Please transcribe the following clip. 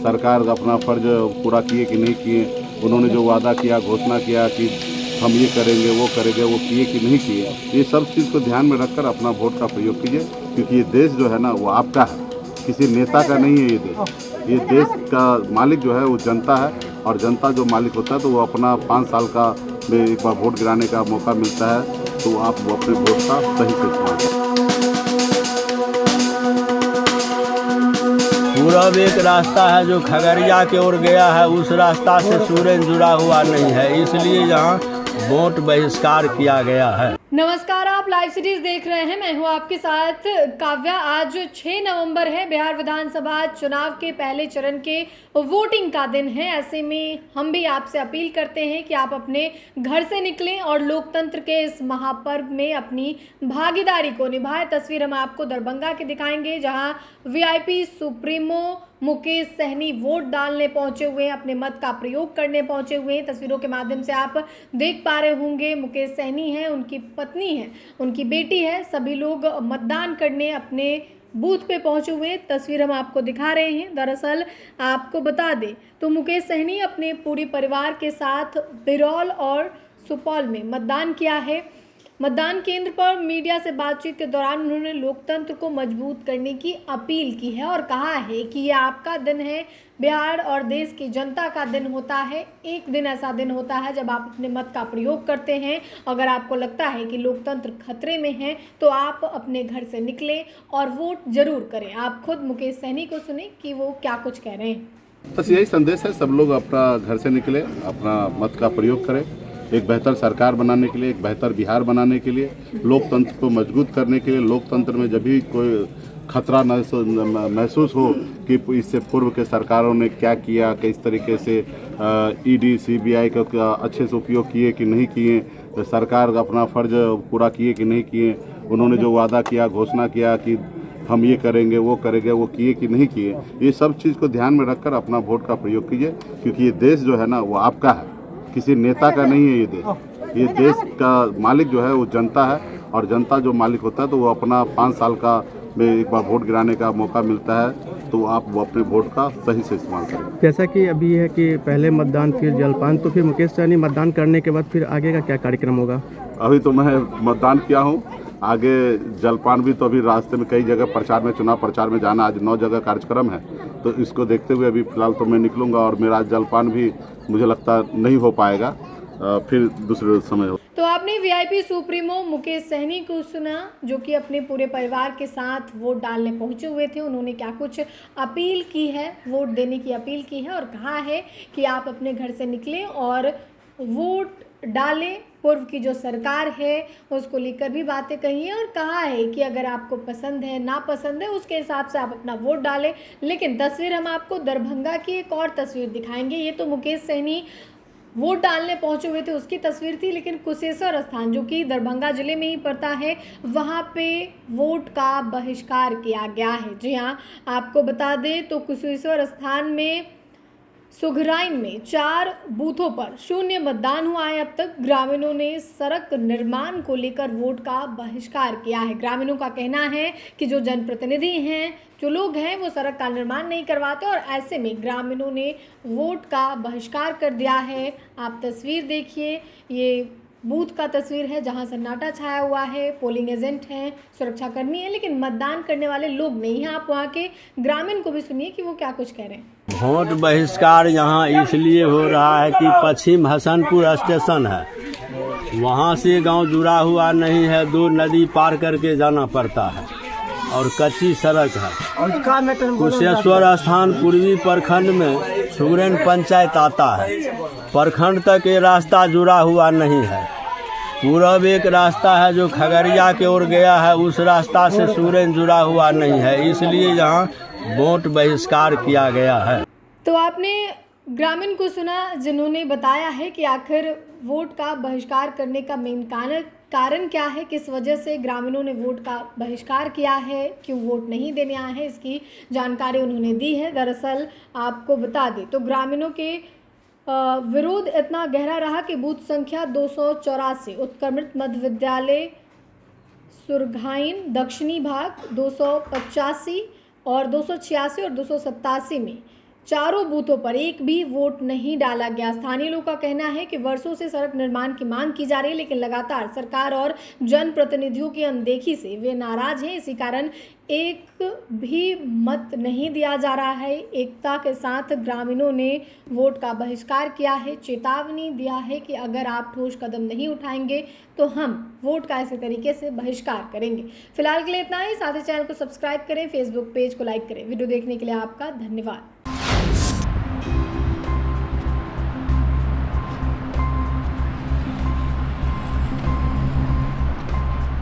सरकार अपना फर्ज पूरा किए कि नहीं किए, उन्होंने जो वादा किया, घोषणा किया कि हम ये करेंगे, वो किए कि नहीं किए, ये सब चीज़ को ध्यान में रखकर अपना वोट का प्रयोग कीजिए। क्योंकि ये देश जो है ना वो आपका है, किसी नेता का नहीं है। ये देश का मालिक जो है वो जनता है, और जनता जो मालिक होता है तो वो अपना 5 साल का में एक बार वोट गिराने का मौका मिलता है, तो आप वो अपने वोट का सही से इस्तेमाल करें। पूरब एक रास्ता है जो खगड़िया की ओर गया है, उस रास्ता से सूरज जुड़ा हुआ नहीं है, इसलिए यहाँ वोट बहिष्कार किया गया है। नमस्कार, आप लाइव सीरीज देख रहे हैं। मैं हूं आपके साथ काव्या। आज 6 नवंबर है, बिहार विधानसभा चुनाव के पहले चरण के वोटिंग का दिन है। ऐसे में हम भी आपसे अपील करते हैं कि आप अपने घर से निकलें और लोकतंत्र के इस महापर्व में अपनी भागीदारी को निभाएं। तस्वीर हम आपको दरभंगा की दिखाएंगे, जहां VIP supremo Mukesh Sahani vote डालने पहुंचे हुए हैं, अपने मत का प्रयोग करने पहुंचे हुए हैं। तस्वीरों के माध्यम से आप देख पा रहे होंगे, मुकेश सहनी हैं, उनकी पत्नी है, उनकी बेटी है, सभी लोग मतदान करने अपने बूथ पे पहुंचे हुए हैं। तस्वीर हम आपको दिखा रहे हैं। दरअसल आपको बता दें तो मुकेश सहनी अपने पूरे परिवार के साथ बिरौल और सुपौल में मतदान किया है। मतदान केंद्र पर मीडिया से बातचीत के दौरान उन्होंने लोकतंत्र को मजबूत करने की अपील की है और कहा है कि ये आपका दिन है, बिहार और देश की जनता का दिन होता है। एक दिन ऐसा दिन होता है जब आप अपने मत का प्रयोग करते हैं। अगर आपको लगता है कि लोकतंत्र खतरे में है तो आप अपने घर से निकलें और वोट जरूर करें। आप खुद मुकेश सहनी को सुने कि वो क्या कुछ कह रहे हैं। बस यही संदेश है, सब लोग अपना घर से निकले, अपना मत का प्रयोग करें, एक बेहतर सरकार बनाने के लिए, एक बेहतर बिहार बनाने के लिए, लोकतंत्र को मजबूत करने के लिए। लोकतंत्र में जब भी कोई खतरा महसूस हो कि इससे पूर्व के सरकारों ने क्या किया, किस तरीके से ईडी सीबीआई का अच्छे से उपयोग किए कि नहीं किए, तो सरकार अपना फर्ज पूरा किए कि नहीं किए, उन्होंने जो वादा किया, घोषणा किया कि हम ये करेंगे, वो किए कि नहीं किए, ये सब चीज़ को ध्यान में रखकर अपना वोट का प्रयोग कीजिए। क्योंकि ये देश जो है ना वो आपका है, किसी नेता का नहीं है। ये देश का मालिक जो है वो जनता है, और जनता जो मालिक होता है तो वो अपना 5 साल का में एक बार वोट गिराने का मौका मिलता है, तो आप वो अपने वोट का सही से इस्तेमाल करें। जैसा कि अभी है कि पहले मतदान फिर जलपान, तो फिर मुकेश सहनी मतदान करने के बाद फिर आगे का क्या कार्यक्रम होगा? अभी तो मैं मतदान किया हूँ, आगे जलपान भी, तो अभी रास्ते में कई जगह प्रचार में, चुनाव प्रचार में जाना, आज 9 जगह कार्यक्रम है, तो इसको देखते हुए अभी फिलहाल तो मैं निकलूंगा, और मेरा जलपान भी मुझे लगता नहीं हो पाएगा, फिर दूसरे समय हो। तो आपने वीआईपी सुप्रीमो मुकेश सहनी को सुना, जो कि अपने पूरे परिवार के साथ वोट डालने पहुंचे हुए थे। उन्होंने क्या कुछ अपील की है, वोट देने की अपील की है, और कहा है कि आप अपने घर से निकलें और वोट डालें। पूर्व की जो सरकार है उसको लेकर भी बातें कही हैं, और कहा है कि अगर आपको पसंद है, ना पसंद है, उसके हिसाब से आप अपना वोट डालें। लेकिन तस्वीर हम आपको दरभंगा की एक और तस्वीर दिखाएंगे। ये तो मुकेश सहनी वोट डालने पहुंचे हुए थे उसकी तस्वीर थी, लेकिन कुशेश्वर स्थान, जो कि दरभंगा जिले में ही पड़ता है, वहां पे वोट का बहिष्कार किया गया है। जी हाँ, आपको बता दें तो कुशेश्वर स्थान में सुघराइन में 4 बूथों पर 0 मतदान हुआ है। अब तक ग्रामीणों ने सड़क निर्माण को लेकर वोट का बहिष्कार किया है। ग्रामीणों का कहना है कि जो जनप्रतिनिधि हैं, जो लोग हैं, वो सड़क का निर्माण नहीं करवाते, और ऐसे में ग्रामीणों ने वोट का बहिष्कार कर दिया है। आप तस्वीर देखिए, ये बूथ का तस्वीर है जहां सन्नाटा छाया हुआ है। पोलिंग एजेंट हैं, सुरक्षाकर्मी हैं, लेकिन मतदान करने वाले लोग नहीं हैं। आप वहां के ग्रामीण को भी सुनिए कि वो क्या कुछ कह रहे हैं। वोट बहिष्कार यहाँ इसलिए हो रहा है कि पश्चिम हसनपुर स्टेशन है, वहाँ से गांव जुड़ा हुआ नहीं है, दूर नदी पार करके जाना पड़ता है, और कच्ची सड़क है। कुशेश्वर स्थान पूर्वी प्रखंड में सुगरेन पंचायत आता है, प्रखंड तक ये रास्ता जुड़ा हुआ नहीं है। पूरब एक रास्ता है जो खगड़िया की ओर गया है, उस रास्ता से सूरज जुड़ा हुआ नहीं है, इसलिए यहाँ वोट बहिष्कार किया गया है। तो आपने ग्रामीण को सुना, जिन्होंने बताया है कि आखिर वोट का बहिष्कार करने का मेन कारण क्या है, किस वजह से ग्रामीणों ने वोट का बहिष्कार किया है, क्यों वोट नहीं देने आए हैं, इसकी जानकारी उन्होंने दी है। दरअसल आपको बता दें तो ग्रामीणों के विरोध इतना गहरा रहा कि बूथ संख्या 284 उत्क्रमित मध्य विद्यालय सुरघाइन दक्षिणी भाग 285 और 286 और 287 में चारों बूथों पर एक भी वोट नहीं डाला गया। स्थानीय लोगों का कहना है कि वर्षों से सड़क निर्माण की मांग की जा रही है, लेकिन लगातार सरकार और जनप्रतिनिधियों की अनदेखी से वे नाराज हैं। इसी कारण एक भी मत नहीं दिया जा रहा है। एकता के साथ ग्रामीणों ने वोट का बहिष्कार किया है, चेतावनी दिया है कि अगर आप ठोस कदम नहीं उठाएंगे तो हम वोट का ऐसे तरीके से बहिष्कार करेंगे। फिलहाल के लिए इतना ही। साथ ही चैनल को सब्सक्राइब करें, फेसबुक पेज को लाइक करें। वीडियो देखने के लिए आपका धन्यवाद।